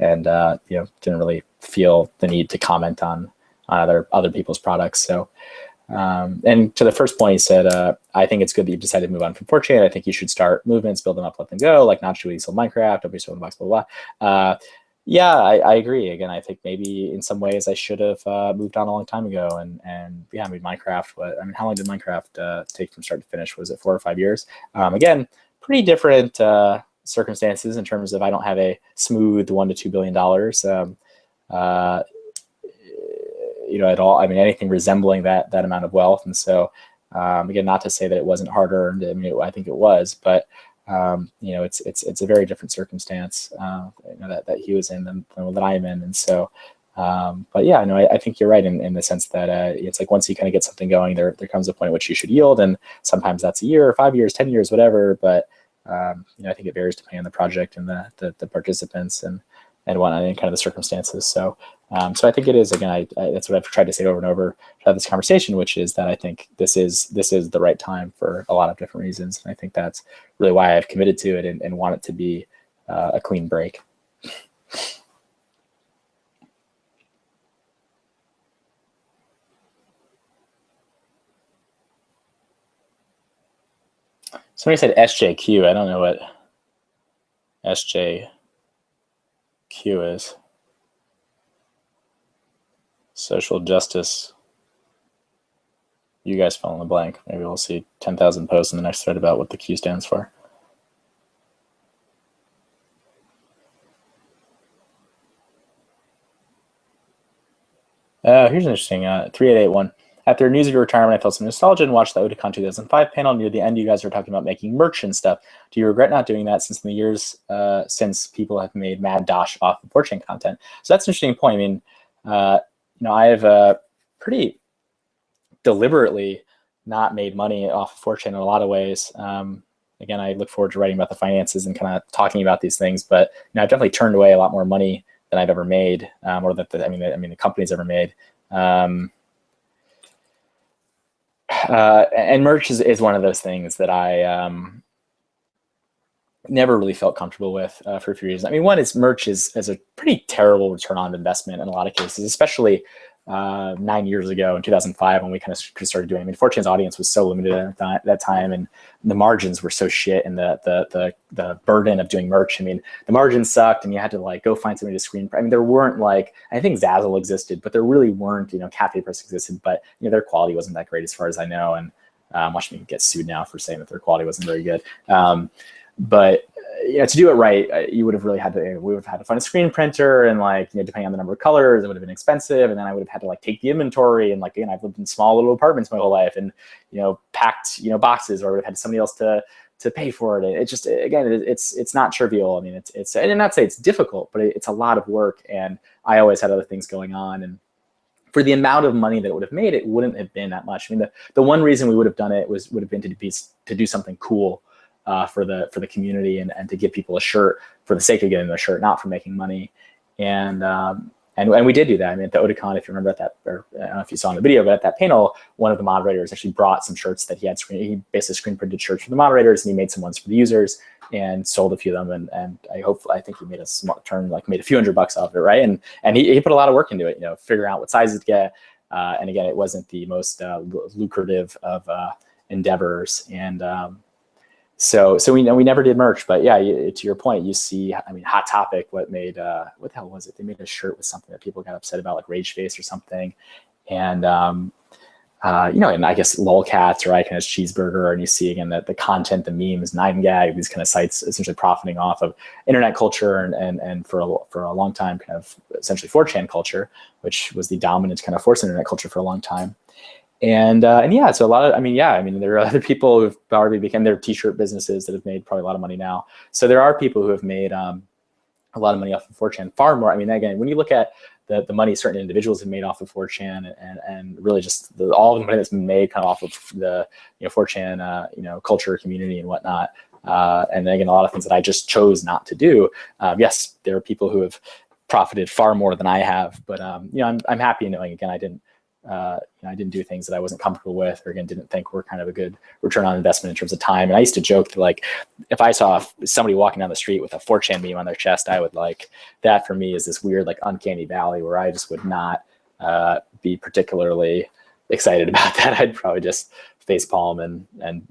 and didn't really feel the need to comment on other people's products. So. And to the first point, he said, I think it's good that you've decided to move on from 4chan. I think you should start movements, build them up, let them go, like not when you sold Minecraft, don't be sold in box, blah, blah, blah. Yeah, I agree. Again, I think maybe in some ways I should have moved on a long time ago. And yeah, I mean, Minecraft, how long did Minecraft take from start to finish? Was it 4 or 5 years? Again, pretty different circumstances in terms of I don't have a smooth $1 to $2 billion. At all. I mean, anything resembling that amount of wealth. And so, again, not to say that it wasn't hard earned. I mean, I think it was, but it's a very different circumstance that he was in than that I am in. And so, but yeah, no, I think you're right in the sense that it's like once you kind of get something going, there comes a point at which you should yield, and sometimes that's a year, 5 years, 10 years, whatever. But I think it varies depending on the project and the participants and whatnot, and kind of the circumstances. So I think it is, again, that's what I've tried to say over and over to have this conversation, which is that I think this is the right time for a lot of different reasons. And I think that's really why I've committed to it and want it to be a clean break. Somebody said SJQ. I don't know what SJQ is. Social justice. You guys fill in the blank. Maybe we'll see 10,000 posts in the next thread about what the Q stands for. Here's an interesting 3881. After news of your retirement, I felt some nostalgia and watched the Otakon 2005 panel. Near the end, you guys were talking about making merch and stuff. Do you regret not doing that since in the years since people have made mad dosh off of 4chan content? So that's an interesting point. I mean, I have pretty deliberately not made money off of 4chan in a lot of ways. Again, I look forward to writing about the finances and kind of talking about these things, but I've definitely turned away a lot more money than I've ever made, or that the company's ever made. And merch is one of those things that I never really felt comfortable with for a few reasons. I mean, one is merch is a pretty terrible return on investment in a lot of cases, especially 9 years ago in 2005 when we kind of started doing it. I mean, 4chan's audience was so limited at that time, and the margins were so shit, and the burden of doing merch. I mean, the margins sucked, and you had to like go find somebody to screen. I mean, there weren't like, I think Zazzle existed, but there really weren't. Cafe Press existed, but their quality wasn't that great as far as I know. And watch me get sued now for saying that their quality wasn't very good. But to do it right, you would have really had to. We would have had to find a screen printer, and depending on the number of colors, it would have been expensive. And then I would have had to take the inventory, and I've lived in small little apartments my whole life, and packed boxes, or I would have had somebody else to pay for it. It just, again, it's not trivial. I mean, it's and not say it's difficult, but it's a lot of work, and I always had other things going on, and for the amount of money that it would have made, it wouldn't have been that much. I mean, the one reason we would have done it would have been to do something cool for the community and to give people a shirt for the sake of getting a shirt, not for making money. And we did do that. I mean, at the Otakon, if you remember I don't know if you saw in the video, but at that panel, one of the moderators actually brought some shirts that he basically screen printed shirts for the moderators, and he made some ones for the users and sold a few of them. And I think he made a smart turn, made a few $100 off of it, right? And he put a lot of work into it, figuring out what sizes to get. And again, it wasn't the most lucrative of endeavors. And so we never did merch, but yeah, to your point, you see, I mean, Hot Topic, what the hell was it? They made a shirt with something that people got upset about, like Rage Face or something. And, and I guess Lolcats or Icon as Cheeseburger, and you see again that the content, the memes, 9gag, these kind of sites essentially profiting off of internet culture and for a long time, kind of essentially 4chan culture, which was the dominant kind of force internet culture for a long time. And yeah, so a lot of, there are other people who've already become their t-shirt businesses that have made probably a lot of money now. So there are people who have made a lot of money off of 4chan, far more. I mean, again, when you look at the money certain individuals have made off of 4chan and really just all the money that's been made kind of off of the 4chan culture, community and whatnot. And again, a lot of things that I just chose not to do. Yes, there are people who have profited far more than I have, but I'm happy knowing, again, I didn't I didn't do things that I wasn't comfortable with, or again, didn't think were kind of a good return on investment in terms of time. And I used to joke that, like, if I saw somebody walking down the street with a 4chan meme on their chest, I would, like, that for me is this weird, like, uncanny valley where I just would not be particularly excited about that. I'd probably just facepalm and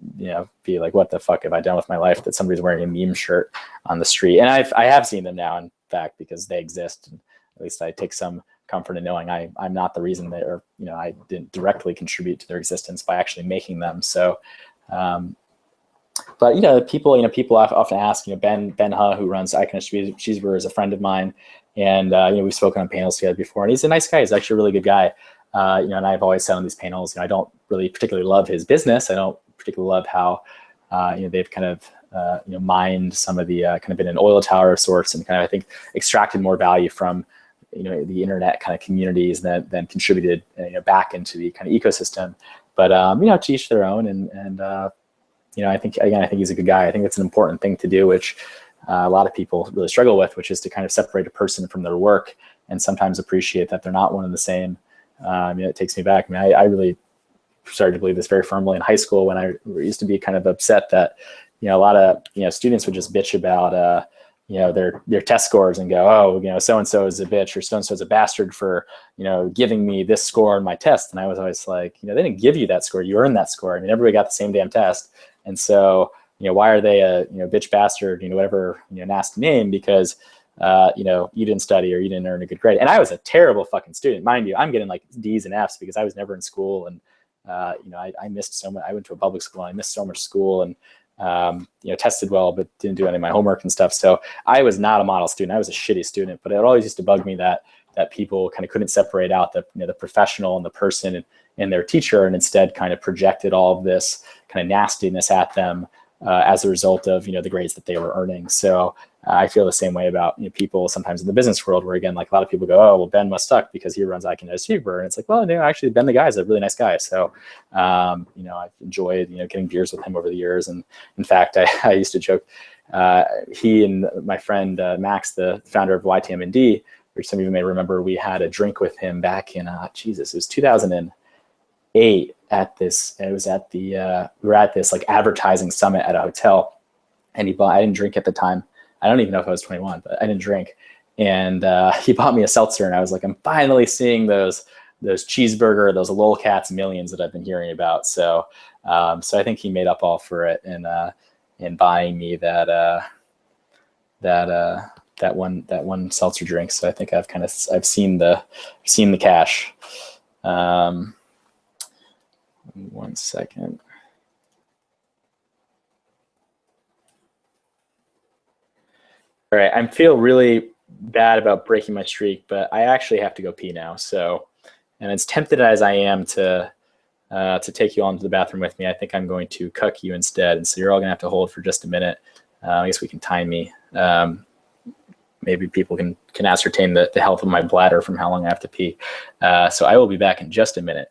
be like, what the fuck have I done with my life that somebody's wearing a meme shirt on the street? And I have seen them now, in fact, because they exist. And at least I take some comfort in knowing I'm not the reason that, or I didn't directly contribute to their existence by actually making them. So, but people often ask, Ben Ha, who runs Icon Cheeseburger, is a friend of mine, and we've spoken on panels together before, and he's a nice guy. He's actually a really good guy. And I've always said on these panels, I don't really particularly love his business. I don't particularly love how they've kind of mined some of the kind of been an oil tower of sorts, and kind of, I think, extracted more value from the internet kind of communities than contributed back into the kind of ecosystem. But to each their own, and I think he's a good guy. I think it's an important thing to do, which a lot of people really struggle with, which is to kind of separate a person from their work, and sometimes appreciate that they're not one and the same. It takes me back. I really started to believe this very firmly in high school, when I used to be kind of upset that a lot of students would just bitch about their test scores and go, oh, so and so is a bitch, or so and so is a bastard for giving me this score on my test. And I was always like, they didn't give you that score, you earned that score. Everybody got the same damn test, and so why are they a bitch, bastard, whatever nasty name, because you didn't study or you didn't earn a good grade. And I was a terrible fucking student, mind you. I'm getting like D's and F's because I was never in school, and I missed so much. I went to a public school, and I missed so much school, and tested well, but didn't do any of my homework and stuff. So I was not a model student. I was a shitty student. But it always used to bug me that people kind of couldn't separate out the professional and the person and their teacher, and instead kind of projected all of this kind of nastiness at them as a result of the grades that they were earning. So I feel the same way about people sometimes in the business world, where again, like, a lot of people go, oh, well, Ben must suck because he runs Icon Cheeseburger, and it's like, well, no, actually, Ben the guy is a really nice guy. So I've enjoyed getting beers with him over the years. And in fact, I used to joke, he and my friend Max, the founder of YTMND, which some of you may remember, we had a drink with him back in it was 2008 at this. It was at we were at this like advertising summit at a hotel, and I didn't drink at the time. I don't even know if I was 21, but I didn't drink. And he bought me a seltzer, and I was like, I'm finally seeing those cheeseburger, those lolcats millions that I've been hearing about. So I think he made up all for it in buying me that one seltzer drink. So I think I've seen the cash. 1 second. All right, I feel really bad about breaking my streak, but I actually have to go pee now. So, and as tempted as I am to take you all into the bathroom with me, I think I'm going to cuck you instead. And so you're all gonna have to hold for just a minute. I guess we can time me. Maybe people can ascertain the health of my bladder from how long I have to pee. So I will be back in just a minute.